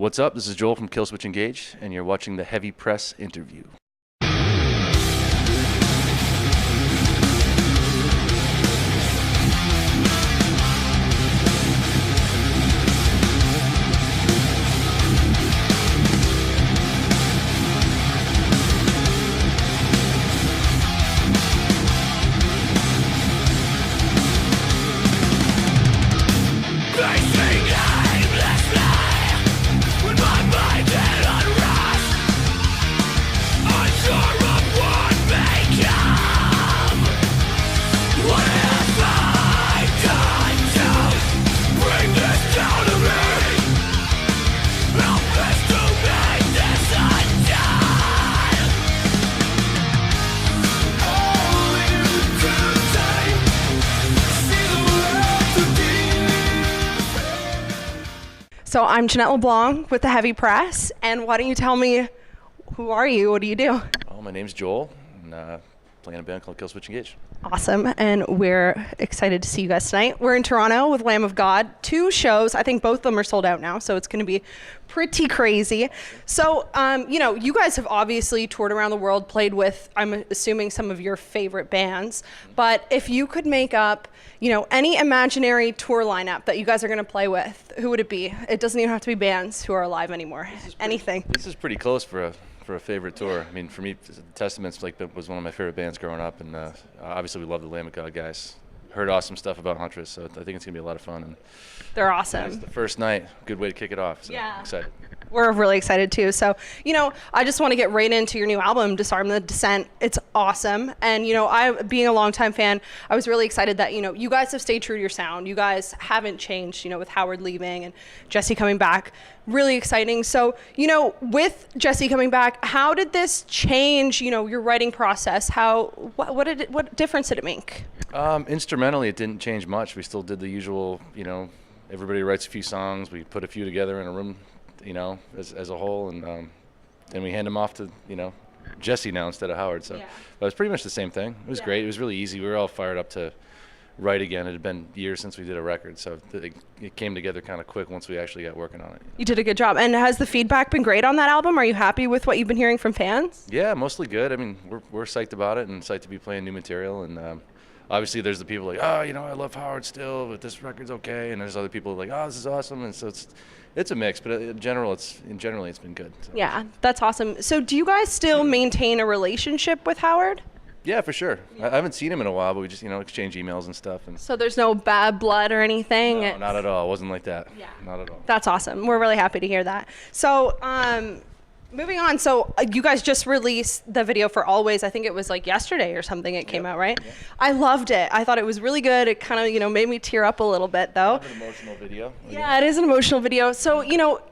What's up? This is Joel from Killswitch Engage, and you're watching the Heavy Press interview. So I'm Jeanette LeBlanc with the Heavy Press, and why don't you tell me, who are you? What do you do? Oh, my name's Joel, and playing a band called Killswitch Engage. Awesome, and we're excited to see you guys tonight. We're in Toronto with Lamb of God. 2 shows. I think both of them are sold out now, so it's going to be pretty crazy. So, you guys have obviously toured around the world, played with, I'm assuming, some of your favorite bands. But if you could make up, any imaginary tour lineup that you guys are going to play with, who would it be? It doesn't even have to be bands who are alive anymore. Anything. This is pretty close for a favorite tour. I mean, for me, Testament's was one of my favorite bands growing up, and obviously we love the Lamb of God guys. Heard awesome stuff about Huntress, so I think it's gonna be a lot of fun. And they're awesome. It's the first night, good way to kick it off. So yeah, excited. We're really excited too. So, I just want to get right into your new album, Disarm the Descent. It's awesome. And, I, being a longtime fan, I was really excited that, you guys have stayed true to your sound. You guys haven't changed, with Howard leaving and Jesse coming back. Really exciting. So, with Jesse coming back, how did this change, your writing process? What difference did it make? Instrumentally, it didn't change much. We still did the usual, everybody writes a few songs. We put a few together in a room, as a whole, and then we hand them off to, Jesse now instead of Howard. So But it's pretty much the same thing. It was great. It was really easy. We were all fired up to write again. It had been years since we did a record, so it came together kind of quick once we actually got working on it. You did a good job. And has the feedback been great on that album? Are you happy with what you've been hearing from fans? Yeah, mostly good. I mean, we're psyched about it and psyched to be playing new material. And obviously there's the people like, I love Howard still, but this record's okay. And there's other people like, this is awesome. And so it's a mix, but generally it's been good. So. Yeah, that's awesome. So do you guys still maintain a relationship with Howard? Yeah, for sure. I haven't seen him in a while, but we just, exchange emails and stuff. And so there's no bad blood or anything? No, not at all. It wasn't like that. Yeah. Not at all. That's awesome. We're really happy to hear that. So moving on. So you guys just released the video for Always. I think it was like yesterday or something it came out, right? Yep. I loved it. I thought it was really good. It kind of, made me tear up a little bit though. It's an emotional video. Yeah, it is an emotional video. So,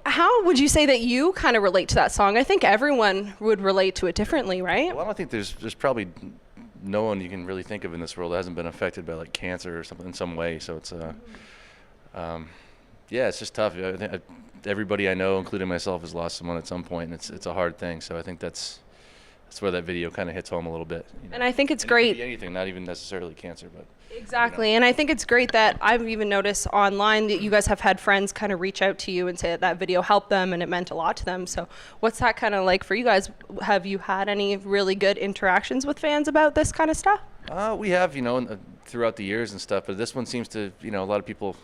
how would you say that you kind of relate to that song? I think everyone would relate to it differently, right? Well, I don't think there's probably no one you can really think of in this world that hasn't been affected by like cancer or something in some way. So it's it's just tough. I think everybody I know, including myself, has lost someone at some point, and it's a hard thing. So I think that's where that video kind of hits home a little bit. And I think it's great. It could be anything, not even necessarily cancer, but. Exactly, and I think it's great that I've even noticed online that you guys have had friends kind of reach out to you and say that video helped them and it meant a lot to them. So what's that kind of like for you guys? Have you had any really good interactions with fans about this kind of stuff? We have, throughout the years and stuff, but this one seems to, a lot of people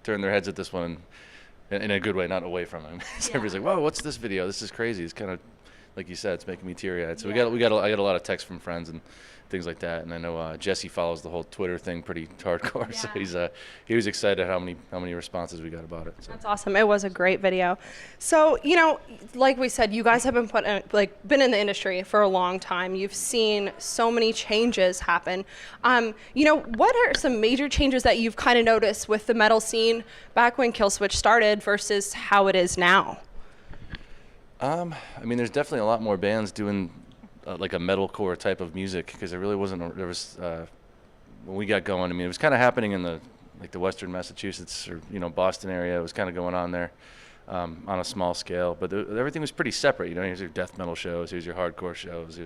turn their heads at this one in a good way, not away from it. So everybody's like, whoa, what's this video? This is crazy. It's kind of, like you said, it's making me teary-eyed. So I got a lot of texts from friends and things like that, and I know Jesse follows the whole Twitter thing pretty hardcore, so he was excited how many responses we got about it. So. That's awesome. It was a great video. So like we said, you guys have been been in the industry for a long time. You've seen so many changes happen. What are some major changes that you've kind of noticed with the metal scene back when Killswitch started versus how it is now? I mean, there's definitely a lot more bands doing like a metalcore type of music, because there really wasn't. There was when we got going. I mean, it was kind of happening in the Western Massachusetts or Boston area. It was kind of going on there on a small scale, but everything was pretty separate. Here's your death metal shows, here's your hardcore shows.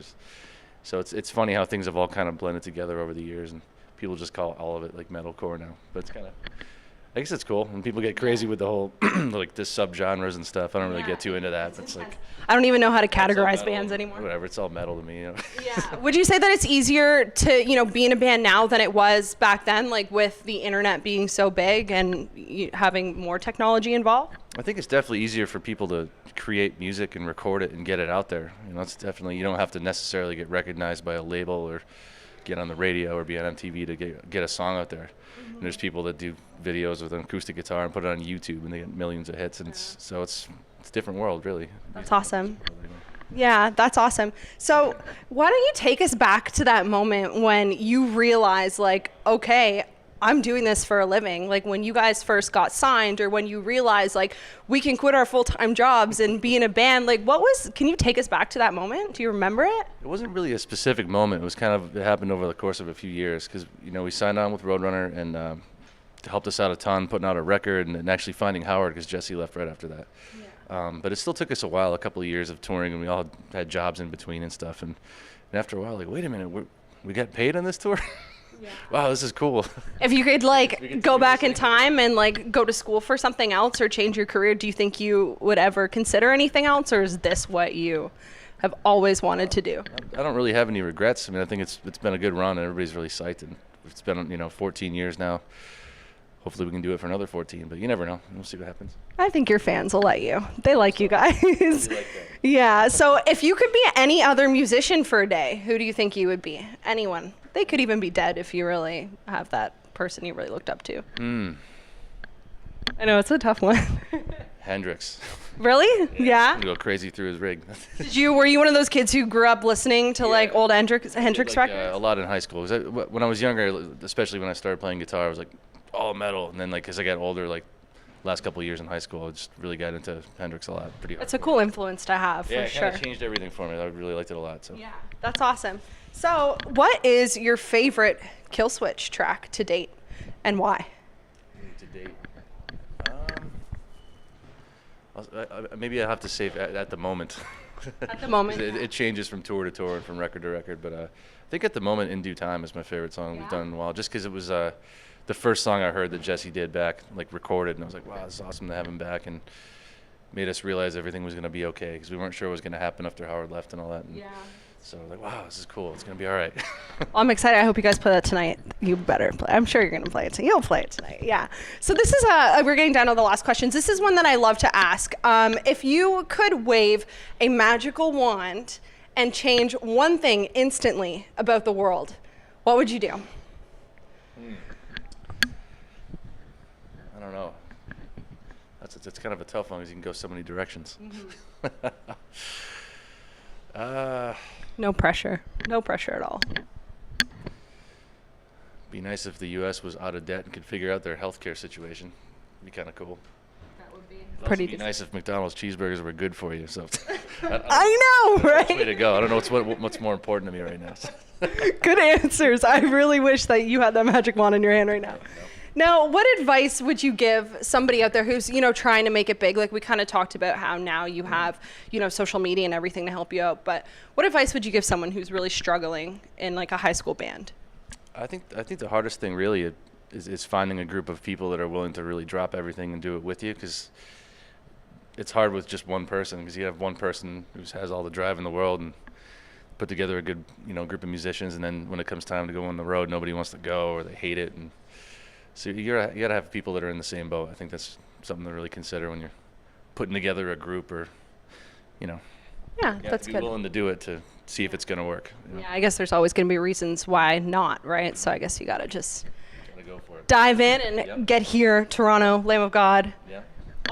So it's funny how things have all kind of blended together over the years, and people just call all of it like metalcore now. But it's kind of I guess it's cool, and people get crazy with the whole like the subgenres and stuff. I don't really get too into that. It's like I don't even know how to categorize metal, bands anymore. Whatever, it's all metal to me. You know? Yeah. Would you say that it's easier to, be in a band now than it was back then, like with the internet being so big and having more technology involved? I think it's definitely easier for people to create music and record it and get it out there. It's definitely, you don't have to necessarily get recognized by a label or get on the radio or be on MTV to get a song out there. And there's people that do videos with an acoustic guitar and put it on YouTube and they get millions of hits, and it's a different world, really. That's awesome. Yeah, that's awesome. So why don't you take us back to that moment when you realized, like, okay, I'm doing this for a living, like when you guys first got signed, or when you realized, like, we can quit our full-time jobs and be in a band. Like, can you take us back to that moment? Do you remember it? It wasn't really a specific moment. It happened over the course of a few years, because, we signed on with Roadrunner, and it helped us out a ton, putting out a record and actually finding Howard, because Jesse left right after that. Yeah. But it still took us a couple of years of touring, and we all had jobs in between and stuff. And after a while, like, wait a minute, we got paid on this tour? Yeah. Wow, this is cool. If you could go back in time and go to school for something else or change your career, do you think you would ever consider anything else, or is this what you have always wanted to do? I don't really have any regrets. I think it's been a good run, and everybody's really psyched, and it's been 14 years now. Hopefully we can do it for another 14, but you never know. We'll see what happens. I think your fans will let you. They like you guys. Yeah. So if you could be any other musician for a day, who do you think you would be? Anyone. They could even be dead if you really have that person you really looked up to. I know, it's a tough one. Hendrix. Really? Yeah. I'm gonna go crazy through his rig. Were you one of those kids who grew up listening to old Hendrix records? A lot in high school. When I was younger, especially when I started playing guitar, I was like all metal, and then as I got older, last couple of years in high school, I just really got into Hendrix a lot. Pretty hard. It's a cool influence to have, for sure. Yeah, it kind of changed everything for me. I really liked it a lot. So. Yeah, that's awesome. So, what is your favorite Killswitch track to date, and why? To date, maybe I have to say at the moment. At the moment. It changes from tour to tour and from record to record, but I think at the moment, "In Due Time" is my favorite song we've done in a while, just because it was the first song I heard that Jesse did back, recorded, and I was like, wow, this is awesome to have him back, and made us realize everything was going to be okay, because we weren't sure what was going to happen after Howard left and all that. And so wow, this is cool. It's going to be all right. Well, I'm excited. I hope you guys play that tonight. You better play. I'm sure you're going to play it tonight. You'll play it tonight. Yeah. So this is we're getting down to the last questions. This is one that I love to ask. If you could wave a magical wand and change one thing instantly about the world, what would you do? I don't know. That's kind of a tough one, because you can go so many directions. No pressure. No pressure at all. Be nice if the U.S. was out of debt and could figure out their healthcare situation. Be kind of cool. That would be pretty. Be nice if McDonald's cheeseburgers were good for you. So I know, right? Way to go. I don't know what's more important to me right now. Good answers. I really wish that you had that magic wand in your hand right now. Now, what advice would you give somebody out there who's, trying to make it big? Like we kind of talked about how now you have, social media and everything to help you out. But what advice would you give someone who's really struggling in a high school band? I think the hardest thing really is finding a group of people that are willing to really drop everything and do it with you, because it's hard with just one person, because you have one person who has all the drive in the world and put together a good, group of musicians, and then when it comes time to go on the road, nobody wants to go, or they hate it. And so you gotta have people that are in the same boat. I think that's something to really consider when you're putting together a group, or, Yeah, that's good. Be willing to do it to see if it's gonna work. Yeah, I guess there's always gonna be reasons why not, right? So I guess you gotta just go for it. Dive in and get here, Toronto, Lamb of God. Yeah.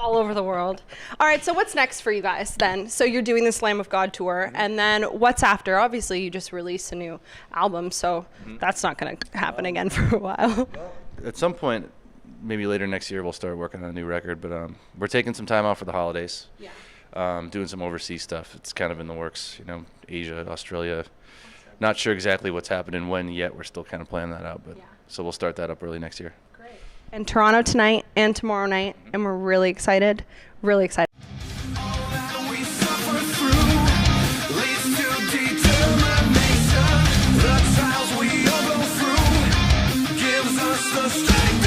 All over the world. All right, so what's next for you guys then? So you're doing this Lamb of God tour, and then what's after? Obviously, you just released a new album, so that's not going to happen again for a while. Well, at some point, maybe later next year, we'll start working on a new record, but we're taking some time off for the holidays. Yeah. Doing some overseas stuff. It's kind of in the works, Asia, Australia. Not sure exactly what's happening when yet. We're still kind of planning that out, but so we'll start that up early next year. And Toronto tonight and tomorrow night, and we're really excited, really excited. The trials we all go through gives us the strength.